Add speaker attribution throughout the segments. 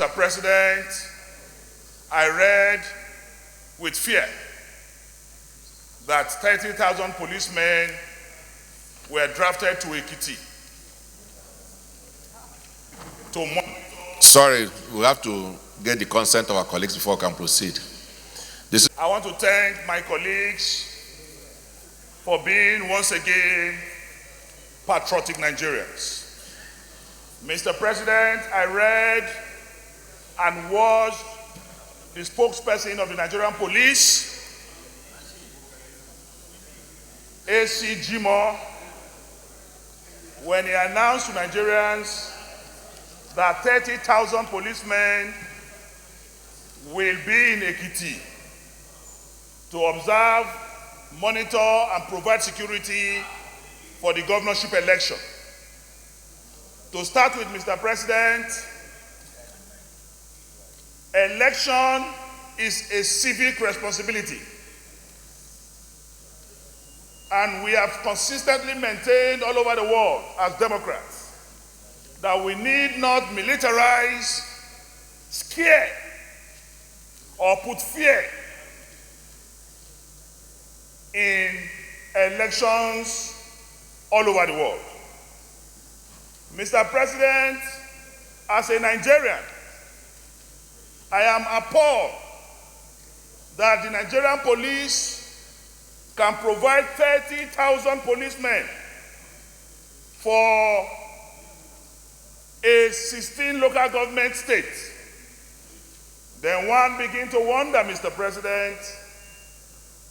Speaker 1: Mr. President, I read with fear that 30,000 policemen were drafted to Ekiti to monitor.
Speaker 2: Sorry, we have to get the consent of our colleagues before we can proceed.
Speaker 1: I want to thank my colleagues for being once again patriotic Nigerians. Mr. President, I read and watched the spokesperson of the Nigerian police, AC Jimo, when he announced to Nigerians that 30,000 policemen will be in Ekiti to observe, monitor, and provide security for the governorship election. To start with, Mr. President, election is a civic responsibility. And we have consistently maintained all over the world as Democrats that we need not militarize, scare, or put fear in elections all over the world. Mr. President, as a Nigerian, I am appalled that the Nigerian police can provide 30,000 policemen for a 16 local government state. Then one begins to wonder, Mr. President,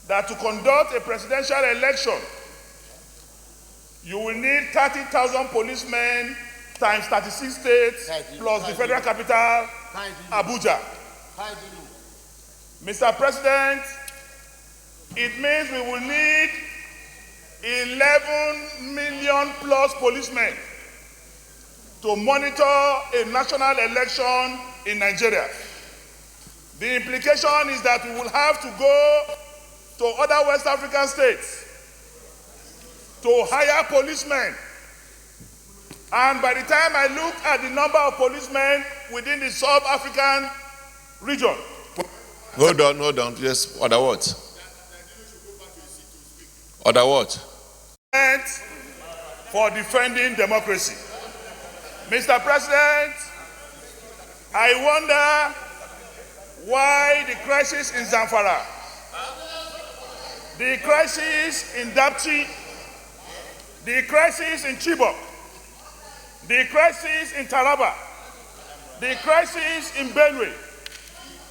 Speaker 1: that to conduct a presidential election, you will need 30,000 policemen times 36 states plus the federal capital, Abuja. Mr. President, it means we will need 11 million plus policemen to monitor a national election in Nigeria. The implication is that we will have to go to other West African states to hire policemen. And by the time I looked at the number of policemen within the Sub-African region.
Speaker 2: Hold on. Yes, order what? Order what?
Speaker 1: For defending democracy. Mr. President, I wonder why the crisis in Zamfara, the crisis in Dapchi, the crisis in Chibok, the crisis in Taraba, the crisis in Benue,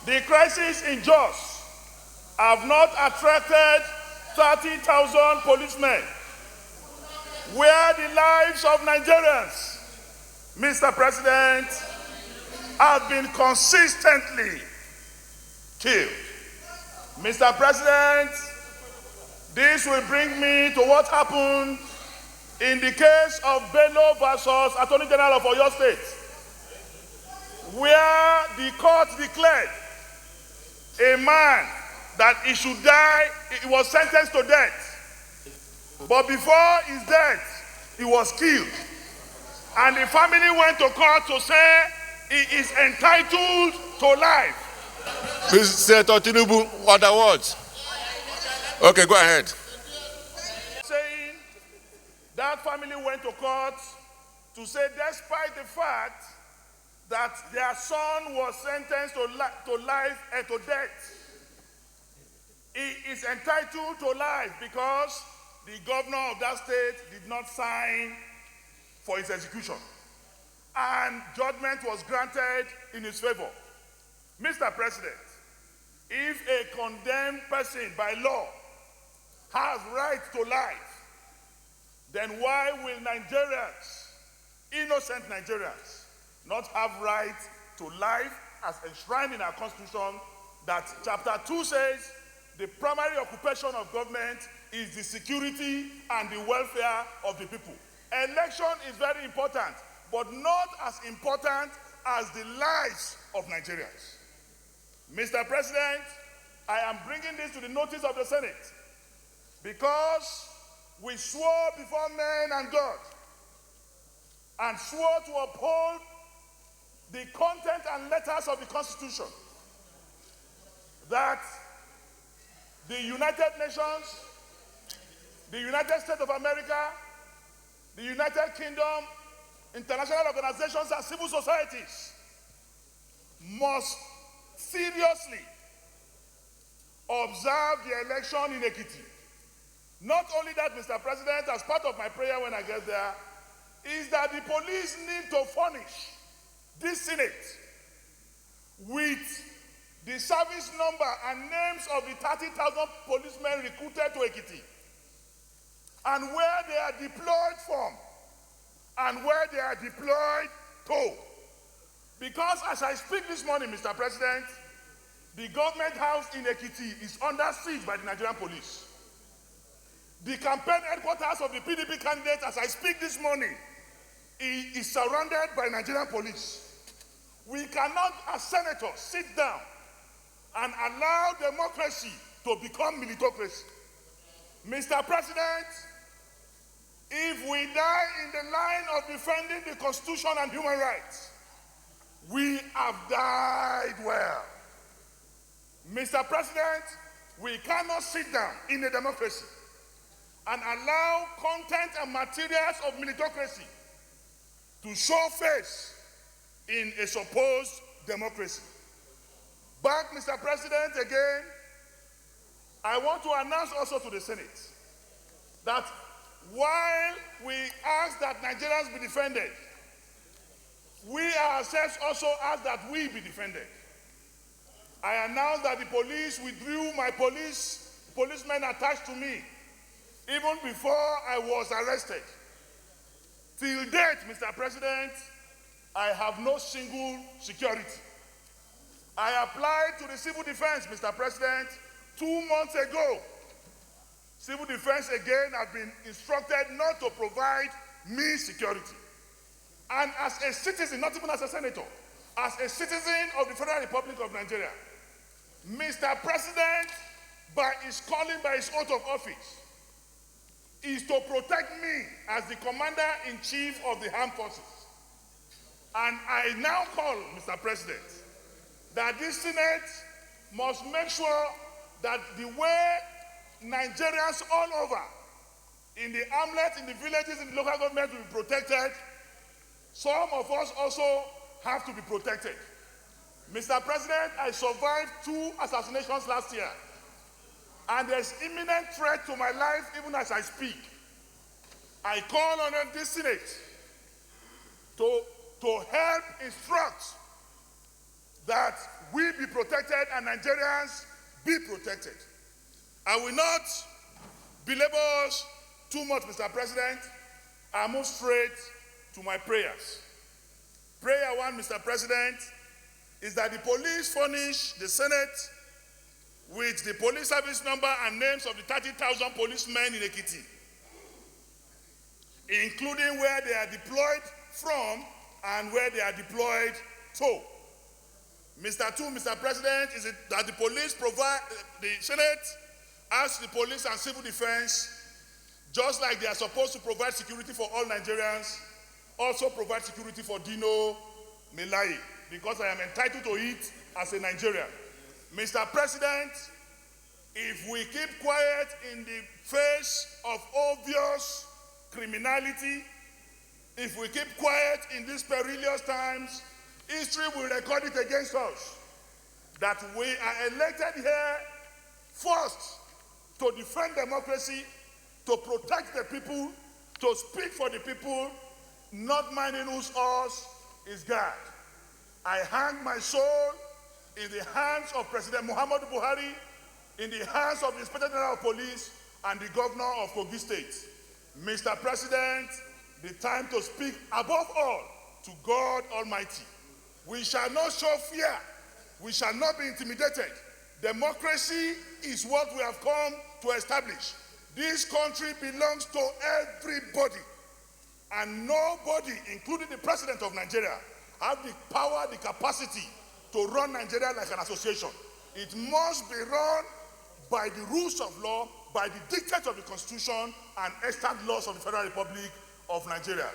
Speaker 1: the crisis in Jos have not attracted 30,000 policemen, where the lives of Nigerians, Mr. President, have been consistently killed. Mr. President, this will bring me to what happened in the case of Bello versus Attorney General of Oyo State, where the court declared a man that he should die, he was sentenced to death. But before his death, he was killed. And the family went to court to say he is entitled to life.
Speaker 2: Please, Senator Tinubu, order what? Okay, go ahead.
Speaker 1: Saying that family went to court to say despite the fact that their son was sentenced to life and to death, he is entitled to life because the governor of that state did not sign for his execution. And judgment was granted in his favor. Mr. President, if a condemned person by law has right to life, then why will Nigerians, innocent Nigerians, not have right to life as enshrined in our Constitution that Chapter 2 says the primary occupation of government is the security and the welfare of the people. Election is very important, but not as important as the lives of Nigerians. Mr. President, I am bringing this to the notice of the Senate because we swore before men and God and swore to uphold the content and letters of the Constitution that the United Nations, the United States of America, the United Kingdom, international organizations and civil societies must seriously observe the election in Ekiti. Not only that, Mr. President, as part of my prayer when I get there, is that the police need to furnish this Senate with the service number and names of the 30,000 policemen recruited to Ekiti, and where they are deployed from, and where they are deployed to. Because as I speak this morning, Mr. President, the government house in Ekiti is under siege by the Nigerian police. The campaign headquarters of the PDP candidate, as I speak this morning, is surrounded by Nigerian police. We cannot, as senators, sit down and allow democracy to become militocracy. Mr. President, if we die in the line of defending the Constitution and human rights, we have died well. Mr. President, we cannot sit down in a democracy and allow content and materials of militocracy to show face in a supposed democracy. Back, Mr. President, again, I want to announce also to the Senate that while we ask that Nigerians be defended, we ourselves also ask that we be defended. I announced that the police withdrew my policemen attached to me even before I was arrested. Till date, Mr. President, I have no single security. I applied to the Civil Defense, Mr. President, 2 months ago. Civil Defense again have been instructed not to provide me security. And as a citizen, not even as a senator, as a citizen of the Federal Republic of Nigeria, Mr. President, by his calling, by his oath of office, is to protect me as the Commander-in-Chief of the Armed Forces. And I now call, Mr. President, that this Senate must make sure that the way Nigerians all over, in the hamlets, in the villages, in the local government will be protected, some of us also have to be protected. Mr. President, I survived 2 assassinations last year, and there's imminent threat to my life even as I speak. I call on this Senate to help instruct that we be protected and Nigerians be protected. I will not belabor us too much, Mr. President. I move straight to my prayers. Prayer 1, Mr. President, is that the police furnish the Senate with the police service number and names of the 30,000 policemen in Ekiti, including where they are deployed from and where they are deployed to. Mr. 2, Mr. President, is it that the police provide, the Senate asks the police and civil defense, just like they are supposed to provide security for all Nigerians, also provide security for Dino Melai, because I am entitled to it as a Nigerian. Mr. President, if we keep quiet in the face of obvious criminality, if we keep quiet in these perilous times, history will record it against us that we are elected here first to defend democracy, to protect the people, to speak for the people, not minding whose horse is God. I hang my soul in the hands of President Muhammadu Buhari, in the hands of the Inspector General of Police and the Governor of Kogi State. Mr. President, the time to speak above all to God Almighty. We shall not show fear. We shall not be intimidated. Democracy is what we have come to establish. This country belongs to everybody. And nobody, including the President of Nigeria, have the power, the capacity to run Nigeria like an association. It must be run by the rules of law, by the dictates of the Constitution and extant laws of the Federal Republic of Nigeria.